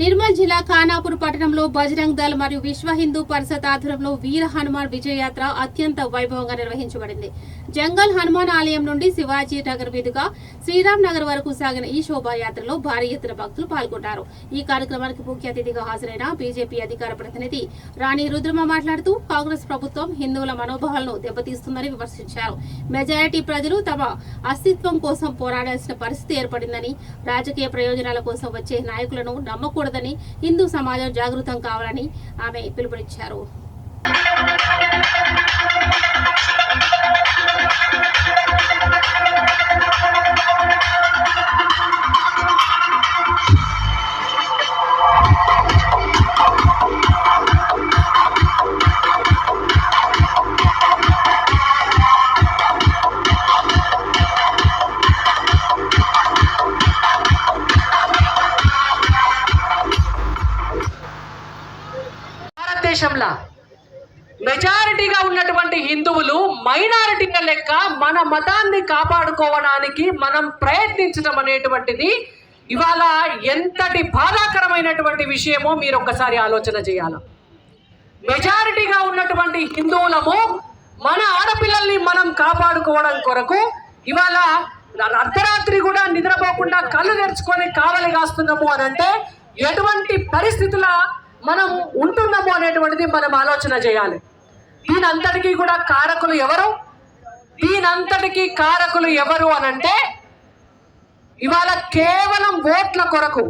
నిర్మల్ జిల్లా ఖానాపూర్ పట్టణంలో బజరంగ్ దళ్ మరియు విశ్వ హిందూ పరిషత్ ఆధ్వర్యంలో వీర హనుమాన్ విజయయాత్ర అత్యంత వైభవంగా నిర్వహించబడింది. జంగల్ హనుమాన్ ఆలయం నుండి శివాజీ నగర్ మీదుగా శ్రీరామ్ నగర్ వరకు సాగిన ఈ శోభాయాత్రలో భారీ ఎత్తున భక్తులు పాల్గొన్నారు. ఈ కార్యక్రమానికి ముఖ్య అతిథిగా హాజరైన బీజేపీ అధికార ప్రతినిధి రాణి రుద్రమ మాట్లాడుతూ కాంగ్రెస్ ప్రభుత్వం హిందువుల మనోభావాలను దెబ్బతీస్తుందని విమర్శించారు. మెజారిటీ ప్రజలు తమ అస్తిత్వం కోసం పోరాడాల్సిన పరిస్థితి ఏర్పడిందని, రాజకీయ ప్రయోజనాల కోసం వచ్చే నాయకులను నమ్మకూడదని, హిందూ సమాజం జాగృతం కావాలని ఆమె పిలుపునిచ్చారు. భారతదేశంలో మెజారిటీగా ఉన్నటువంటి హిందువులు మైనారిటీగా లెక్క మన మతాన్ని కాపాడుకోవడానికి మనం ప్రయత్నించడం అనేటువంటిది ఇవాళ ఎంతటి బాధాకరమైనటువంటి విషయమో మీరు ఒక్కసారి ఆలోచన చేయాలి. మెజారిటీగా ఉన్నటువంటి హిందువులము మన ఆడపిల్లల్ని మనం కాపాడుకోవడం కొరకు ఇవాళ అర్ధరాత్రి కూడా నిద్రపోకుండా కళ్ళు తెరుచుకొని కావలి కాస్తున్నాము అని అంటే ఎటువంటి పరిస్థితుల మనం ఉంటున్నాము అనేటువంటిది మనం ఆలోచన చేయాలి. దీనంతటికీ కూడా కారకులు ఎవరు? దీనంతటికీ కారకులు ఎవరు అనంటే ఇవాళ కేవలం ఓట్ల కొరకు,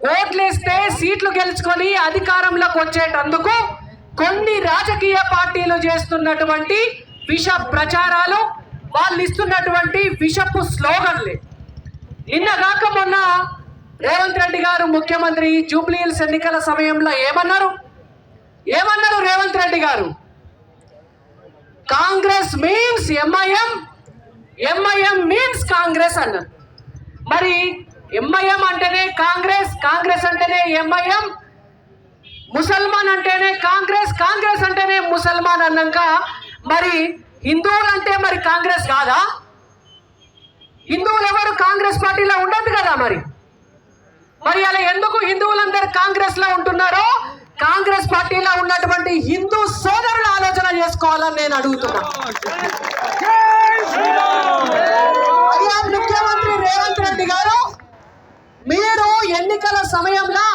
ఓట్లేస్తే సీట్లు గెలుచుకొని అధికారంలోకి వచ్చేటందుకు కొన్ని రాజకీయ పార్టీలు చేస్తున్నటువంటి విష ప్రచారాలు, వాళ్ళు ఇస్తున్నటువంటి విషపు స్లోగన్లే. నిన్నగాక మొన్న రేవంత్ రెడ్డి గారు ముఖ్యమంత్రి జూబ్లీ హిల్స్ ఎన్నికల సమయంలో ఏమన్నారు రేవంత్ రెడ్డి గారు? Congress means MIM, MIM means Congress అన్నారు. మరి ఎంఐఎం అంటేనే కాంగ్రెస్, కాంగ్రెస్ అంటేనే ఎంఐఎం, ముసల్మాన్ అంటేనే కాంగ్రెస్, కాంగ్రెస్ అంటేనే ముసల్మాన్ అన్నాక మరి హిందువులు అంటే మరి కాంగ్రెస్ కాదా? హిందువులు ఎవరు కాంగ్రెస్ పార్టీలో ఉండదు కదా. మరి అలా ఎందుకు హిందువులందరూ కాంగ్రెస్ లో ఉంటున్నారో కాంగ్రెస్ పార్టీలో ఉన్నటువంటి హిందూ సోదరులు ఆలోచన చేసుకోవాలని నేను అడుగుతున్నా. అయ్యా ముఖ్యమంత్రి రేవంత్ రెడ్డి గారు, మీరు ఎన్నికల సమయంలో,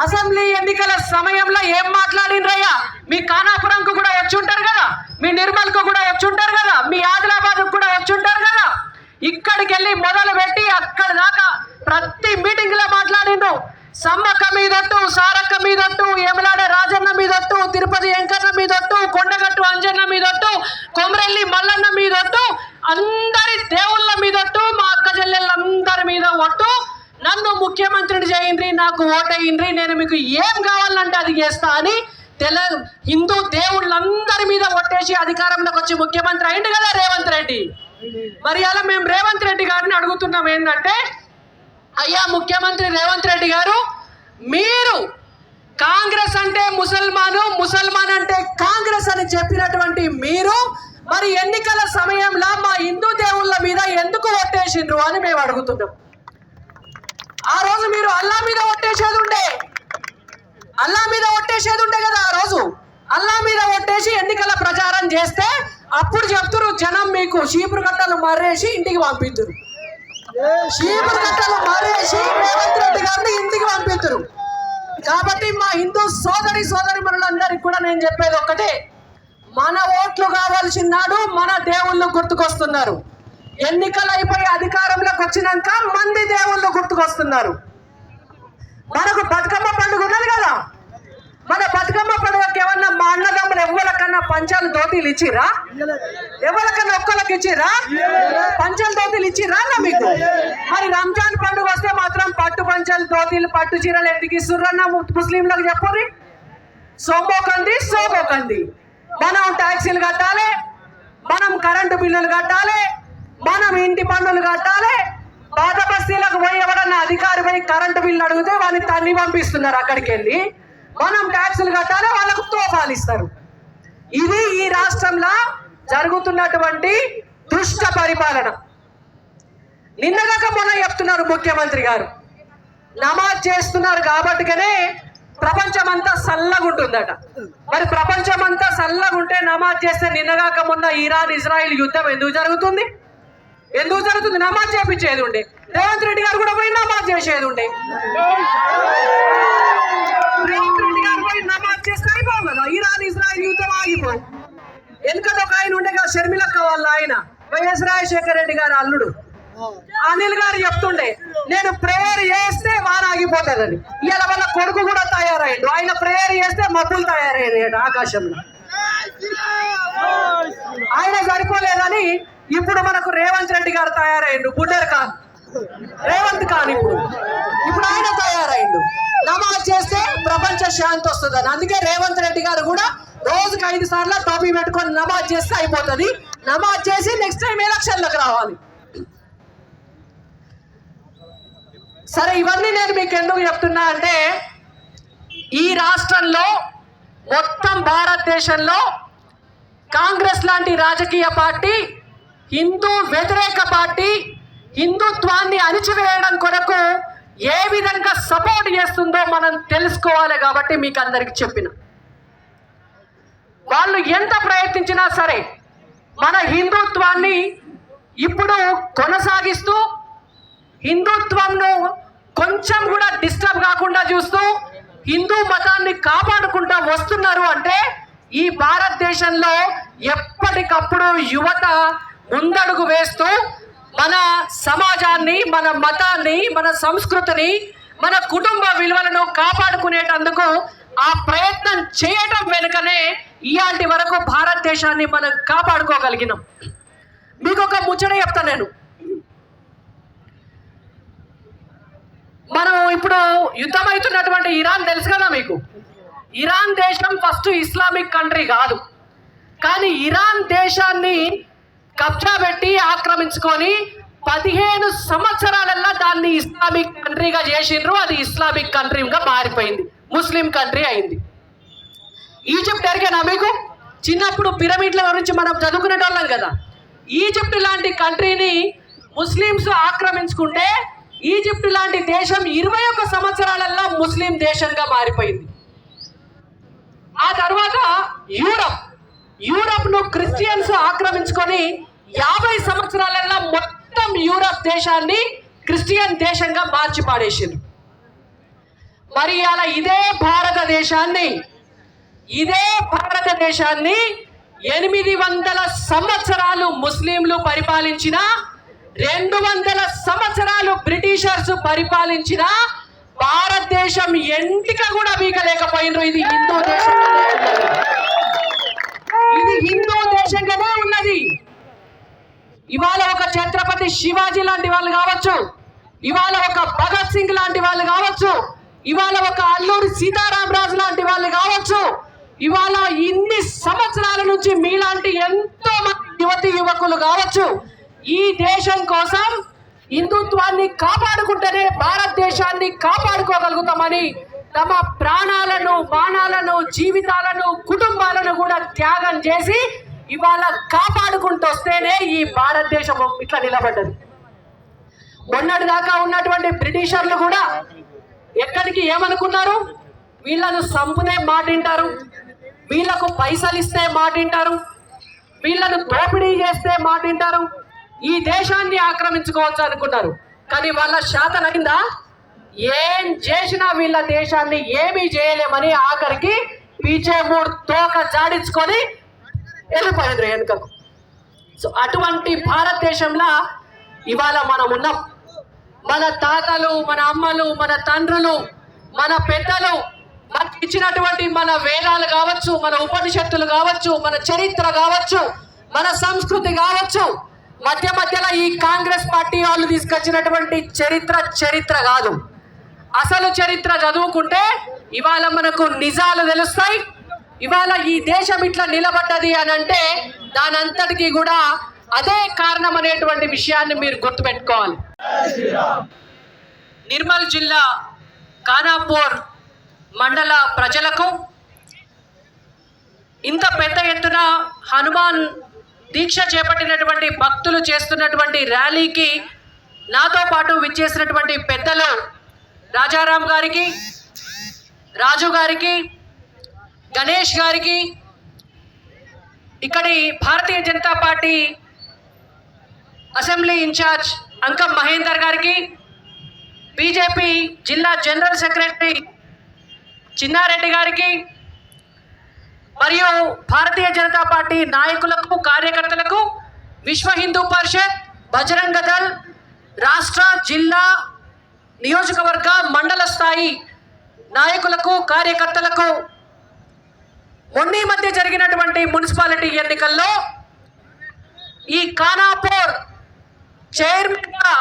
అసెంబ్లీ ఎన్నికల సమయంలో ఏం మాట్లాడినరయ్యా? మీ ఖానాపురంకు కూడా వచ్చి ఉంటారు కదా, మీ నిర్మల్కు కూడా వచ్చి ఉంటారు కదా, మీ ఆదిలాబాద్ కూడా వచ్చి ఉంటారు కదా. ఇక్కడికి వెళ్ళి మొదలు పెట్టి అక్కడి దాకా ప్రతి మీటింగ్ లో మాట్లాడిండ్రు. సమ్మక్క మీదట్టు, సారక్క మీదట్టు, ఎమలాడ రాజన్న మీదట్టు, తిరుపతి వెంకన్న మీదట్టు, కొండగట్టు అంజన్న మీదట్టు, కొమరెల్లి మల్లన్న మీదట్టు, అందరి దేవుళ్ళ మీదట్టు, మా అక్క చెల్లెళ్ళందరి మీద ఒట్టు, నన్ను ముఖ్యమంత్రిని చేయండి, నాకు ఓటేయండి, నేను మీకు ఏం కావాలంటే అది చేస్తా అని హిందూ దేవుళ్ళందరి మీద ఒట్టేసి అధికారంలోకి వచ్చి ముఖ్యమంత్రి అయింది కదా రేవంత్ రెడ్డి. మరి అలా మేము రేవంత్ రెడ్డి గారిని అడుగుతున్నాం ఏంటంటే, అయ్యా ముఖ్యమంత్రి రేవంత్ రెడ్డి గారు, మీరు కాంగ్రెస్ అంటే ముసల్మాను, ముసల్మాన్ అంటే కాంగ్రెస్ అని చెప్పినటువంటి మీరు మరి ఎన్నికల సమయంలో మా హిందూ దేవుళ్ళ మీద ఎందుకు ఒట్టేసిండ్రు అని మేము అడుగుతున్నాం. ఆ రోజు మీరు అల్లా మీద ఒట్టేసేది ఉండే, అల్లా మీద ఒట్టేసేది ఉండే కదా. ఆ రోజు అల్లా మీద ఒట్టేసి ఎన్నికల ప్రచారం చేస్తే అప్పుడు చెప్తురు జనం మీకు చీపురు కట్టలు మర్రేసి ఇంటికి పంపిద్దురు, చీపురు కట్టలు మర్రేసి రేవంత్ రెడ్డి గారిని ఇంటికి పంపిద్దురు. కాబట్టి మా హిందూ సోదరి మనులందరికీ కూడా నేను చెప్పేది ఒక్కటే, మన ఓట్లు కావాల్సిన నాడు మన దేవుళ్ళు గుర్తుకొస్తున్నారు. ఎన్నికలు అయిపోయి అధికారంలోకి వచ్చినాక మంది దేవుళ్ళు గుర్తుకొస్తున్నారు. మనకు బతుకమ్మ పండుగ ఉన్నది కదా, మన బతుకమ్మ పండుగకి ఏమన్నా మా అన్నదమ్ములు ఎవరికన్నా పంచాలు దోతీలు ఇచ్చిరా? ఎవరికన్నా ఒక్కరికి ఇచ్చిరా? పంచాలు దోతీలు ఇచ్చిరా అన్న మీకు? మరి రంజాన్ పండుగ వస్తే మాత్రం పట్టు పంచాలు దోతీలు పట్టు చీరలు ఎందుకు ఇస్తుర్రన్న ముస్లింలకు చెప్పండి. సోమోకంది మనం ట్యాక్సీలు కట్టాలి, మనం కరెంటు బిల్లులు కట్టాలి, మనం ఇంటి పన్నులు కట్టాలి. పాత బస్తీలకు పోయి ఎవరన్నా అధికారి పోయి కరెంటు బిల్లు అడిగితే వాళ్ళని తన్ని పంపిస్తున్నారు. అక్కడికి వెళ్ళి మనం ట్యాక్సులు కట్టాలి, వాళ్ళకు తోఫాలు ఇస్తారు. ఇది ఈ రాష్ట్రంలో జరుగుతున్నటువంటి దుష్ట పరిపాలన. నిన్నగాక మొన్న చెప్తున్నారు ముఖ్యమంత్రి గారు, నమాజ్ చేస్తున్నారు కాబట్టికనే ప్రపంచమంతా చల్లగా ఉంటుందట. మరి ప్రపంచమంతా చల్లగా ఉంటే నమాజ్ చేస్తే నిన్నగాక మొన్న ఇరాన్ ఇజ్రాయిల్ యుద్ధం ఎందుకు జరుగుతుంది? నమాజ్ చేపించేది ఉండే. రేవంత్ రెడ్డి గారు కూడా పోయి నమాజ్ చేసేది ఉండే. రేవంత్ రెడ్డి గారు పోయి నమాజ్ చేస్తే అయిపోవు కదా, ఇరాన్ ఇజ్రాయిల్ యుద్ధం ఆగిపోవు. ఎందుకంటే ఒక ఆయన ఉండే కదా, షర్మిలక్క వాళ్ళ ఆయన, వైఎస్ రాజశేఖర రెడ్డి గారు అల్లుడు అనిల్ గారు చెప్తుండే, నేను ప్రేయర్ చేస్తే వాన ఆగిపోతుందని. ఇలా వాళ్ళ కొడుకు కూడా తయారయ్యాడు. ఆయన ప్రేయర్ చేస్తే మబ్బులు తయారయ్యాడు ఆకాశంలో. ఆయన సరిపోలేదని ఇప్పుడు మనకు రేవంత్ రెడ్డి గారు తయారయ్యిండు. బుడ్డర్ ఖాన్, రేవంత్ ఖాన్ ఇప్పుడు ఆయన తయారయ్యిండు. నమాజ్ చేస్తే ప్రపంచ శాంతి వస్తుందని. అందుకే రేవంత్ రెడ్డి గారు కూడా రోజుకి 5 సార్లు టోపీ పెట్టుకొని నమాజ్ చేస్తే అయిపోతుంది. నమాజ్ చేసి నెక్స్ట్ టైం ఎలక్షన్లకు రావాలి. సరే, ఇవన్నీ నేను మీకు ఎందుకు చెప్తున్నా అంటే, ఈ రాష్ట్రంలో మొత్తం భారతదేశంలో కాంగ్రెస్ లాంటి రాజకీయ పార్టీ, హిందూ వ్యతిరేక పార్టీ, హిందుత్వాన్ని అణిచివేయడం కొరకు ఏ విధంగా సపోర్ట్ చేస్తుందో మనం తెలుసుకోవాలి. కాబట్టి మీకు అందరికి చెప్పిన, వాళ్ళు ఎంత ప్రయత్నించినా సరే మన హిందుత్వాన్ని ఇప్పుడు కొనసాగిస్తూ, హిందుత్వంను కొంచెం కూడా డిస్టర్బ్ కాకుండా చూస్తూ హిందూ మతాన్ని కాపాడుకుంటూ వస్తున్నారు. అంటే ఈ భారతదేశంలో ఎప్పటికప్పుడు యువత ముందడుగు వేస్తూ మన సమాజాన్ని, మన మతాన్ని, మన సంస్కృతిని, మన కుటుంబ విలువలను కాపాడుకునేటందుకు ఆ ప్రయత్నం చేయడం వెనుకనే ఇయాల్టి వరకు భారతదేశాన్ని మనం కాపాడుకోగలిగినాం. మీకు ఒక ముచ్చట చెప్తాను నేను. మనం ఇప్పుడు యుద్ధం అవుతున్నటువంటి ఇరాన్ తెలుసు కదా మీకు. ఇరాన్ దేశం ఫస్ట్ ఇస్లామిక్ కంట్రీ కాదు, కానీ ఇరాన్ దేశాన్ని కబ్జా పెట్టి ఆక్రమించుకొని 15 సంవత్సరాలల్లో దాన్ని ఇస్లామిక్ కంట్రీగా చేసిండ్రు. అది ఇస్లామిక్ కంట్రీగా మారిపోయింది, ముస్లిం కంట్రీ అయింది. ఈజిప్ట్ ఎరిగేనా మీకు? చిన్నప్పుడు పిరమిడ్ల గురించి మనం చదువుకునేటోళ్ళం కదా. ఈజిప్ట్ లాంటి కంట్రీని ముస్లింస్ ఆక్రమించుకుంటే ఈజిప్ట్ లాంటి దేశం 21 సంవత్సరాలలో ముస్లిం దేశంగా మారిపోయింది. ఆ తర్వాత యూరప్ ను క్రిస్టియన్స్ ఆక్రమించుకొని 50 సంవత్సరాలలో మొత్తం యూరప్ దేశాన్ని క్రిస్టియన్ దేశంగా మార్చి పాడేసింది. మరి అలా ఇదే భారతదేశాన్ని 800 సంవత్సరాలు ముస్లింలు పరిపాలించిన, 200 సంవత్సరాలు బ్రిటిషర్స్ పరిపాలించిన భారతదేశం ఎంటిక కూడా వీకలేకపోయినరు. ఇది హిందూ దేశంగానే ఉన్నది. ఇవాళ ఒక ఛత్రపతి శివాజీ లాంటి వాళ్ళు కావచ్చు, ఇవాళ ఒక భగత్ సింగ్ లాంటి వాళ్ళు కావచ్చు, ఇవాళ ఒక అల్లూరి సీతారామరాజు లాంటి వాళ్ళు కావచ్చు, ఇవాళ ఇన్ని సంవత్సరాల నుంచి మీలాంటి ఎంతో మంది యువకులు కావచ్చు, ఈ దేశం కోసం హిందుత్వాన్ని కాపాడుకుంటేనే భారతదేశాన్ని కాపాడుకోగలుగుతామని తమ ప్రాణాలను, బాణాలను, జీవితాలను, కుటుంబాలను కూడా త్యాగం చేసి ఇవాళ కాపాడుకుంటూ వస్తేనే ఈ భారతదేశం ఇట్లా నిలబడ్డది. మొన్నటి దాకా ఉన్నటువంటి బ్రిటిషర్లు కూడా ఎక్కడికి ఏమనుకున్నారు? వీళ్ళను సంపునే మాటింటారు, వీళ్లకు పైసలు ఇస్తే మాటింటారు, వీళ్ళను దోపిడీ చేస్తే మాటింటారు, ఈ దేశాన్ని ఆక్రమించుకోవచ్చు అనుకున్నారు. కానీ వాళ్ళ శాతనైందా? ఏం చేసినా వీళ్ళ దేశాన్ని ఏమీ చేయలేమని ఆఖరికి పీచే 3 తోక జాడించుకొని వెళ్ళిపోయారు వెనుకకు. సో అటువంటి భారతదేశంలో ఇవాళ మనం ఉన్నాం. మన తాతలు, మన అమ్మలు, మన తండ్రులు, మన పెద్దలు మనకి ఇచ్చినటువంటి మన వేదాలు కావచ్చు, మన ఉపనిషత్తులు కావచ్చు, మన చరిత్ర కావచ్చు, మన సంస్కృతి కావచ్చు, మధ్యలో ఈ కాంగ్రెస్ పార్టీ వాళ్ళు తీసుకొచ్చినటువంటి చరిత్ర కాదు. అసలు చరిత్ర చదువుకుంటే ఇవాళ మనకు నిజాలు తెలుస్తాయి. ఇవాళ ఈ దేశం ఇట్లా నిలబడ్డది అని అంటే దానంతటికీ కూడా అదే కారణం అనేటువంటి విషయాన్ని మీరు గుర్తుపెట్టుకోవాలి. నిర్మల్ జిల్లా ఖానాపూర్ మండల ప్రజలకు ఇంత పెద్ద ఎత్తున హనుమాన్ దీక్ష చేపట్టినటువంటి భక్తులు చేస్తున్నటువంటి ర్యాలీకి నాతో పాటు విచ్చేసినటువంటి పెద్దలు రాజారాం గారికి, రాజు గారికి, గణేష్ గారికి, ఇక్కడి Bharatiya Janata party assembly incharge అంకం మహేందర్ గారికి, బీజేపీ జిల్లా జనరల్ సెక్రటరీ చిన్నారెడ్డి గారికి, మరియు భారతీయ జనతా పార్టీ నాయకులకు, కార్యకర్తలకు, విశ్వ హిందూ పరిషత్, బజరంగ దళ్ రాష్ట్ర, జిల్లా, నియోజకవర్గ, మండల స్థాయి నాయకులకు, కార్యకర్తలకు మొన్న మధ్య జరిగినటువంటి మున్సిపాలిటీ ఎన్నికల్లో ఈ ఖానాపూర్ చైర్మన్గా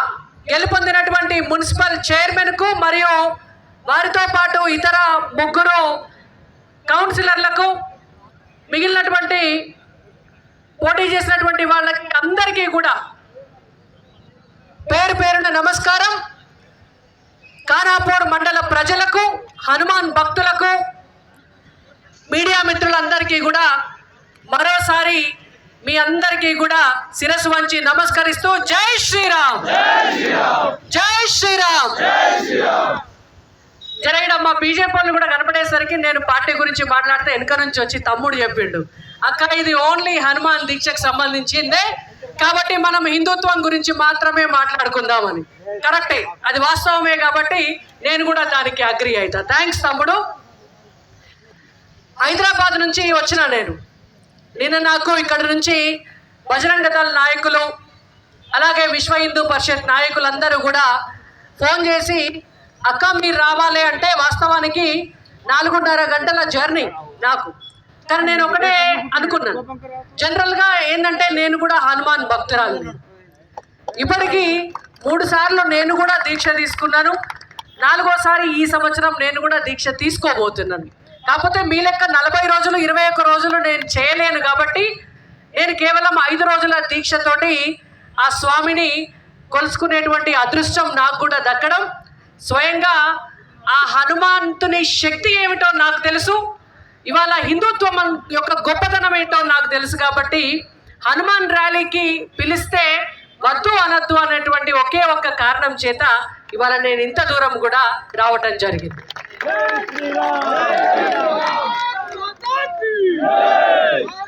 గెలుపొందినటువంటి మున్సిపల్ చైర్మన్కు మరియు వారితో పాటు ఇతర 3 కౌన్సిలర్లకు, మిగిలినటువంటి పోటీ చేసినటువంటి వాళ్ళకి అందరికీ కూడా పేరు పేరున నమస్కారం. ఖానాపూర్ మండల ప్రజలకు, హనుమాన్ భక్తులకు, మీడియా మిత్రులందరికీ కూడా మరోసారి మీ అందరికీ కూడా శిరస్సు వంచి నమస్కరిస్తూ జై శ్రీరామ్, జై శ్రీరామ్. జరగడం మా బీజేపీ వాళ్ళు కూడా కనపడేసరికి నేను పార్టీ గురించి మాట్లాడితే వెనుక నుంచి వచ్చి తమ్ముడు చెప్పిండు, అక్క ఇది ఓన్లీ హనుమాన్ దీక్షకు సంబంధించిందే కాబట్టి మనం హిందుత్వం గురించి మాత్రమే మాట్లాడుకుందామని. కరెక్టే, అది వాస్తవమే కాబట్టి నేను కూడా దానికి అగ్రి అవుతా. థ్యాంక్స్ తమ్ముడు. హైదరాబాద్ నుంచి వచ్చిన నిన్న నాకు ఇక్కడ నుంచి బజరంగ దళ్ నాయకులు, అలాగే విశ్వ హిందూ పరిషత్ నాయకులందరూ కూడా ఫోన్ చేసి అక్క మీరు రావాలి అంటే వాస్తవానికి 4.5 గంటల జర్నీ నాకు. కానీ నేను ఒకటే అనుకున్నాను, జనరల్గా ఏంటంటే నేను కూడా హనుమాన్ భక్తురాలు. ఇప్పటికీ 3 సార్లు నేను కూడా దీక్ష తీసుకున్నాను, 4వసారి ఈ సంవత్సరం నేను కూడా దీక్ష తీసుకోబోతున్నాను. కాకపోతే మీ లెక్క 40 రోజులు 21 రోజులు నేను చేయలేను కాబట్టి నేను కేవలం 5 రోజుల దీక్షతోటి ఆ స్వామిని కొలుసుకునేటువంటి అదృష్టం నాకు కూడా దక్కడం, స్వయంగా ఆ హనుమంతుని శక్తి ఏమిటో నాకు తెలుసు, ఇవాళ హిందుత్వం యొక్క గొప్పతనం ఏంటో నాకు తెలుసు కాబట్టి హనుమాన్ ర్యాలీకి పిలిస్తే వద్దు అనద్దు అనేటువంటి ఒకే ఒక్క కారణం చేత ఇవాళ నేను ఇంత దూరం కూడా రావటం జరిగింది. జై శ్రీరామ్.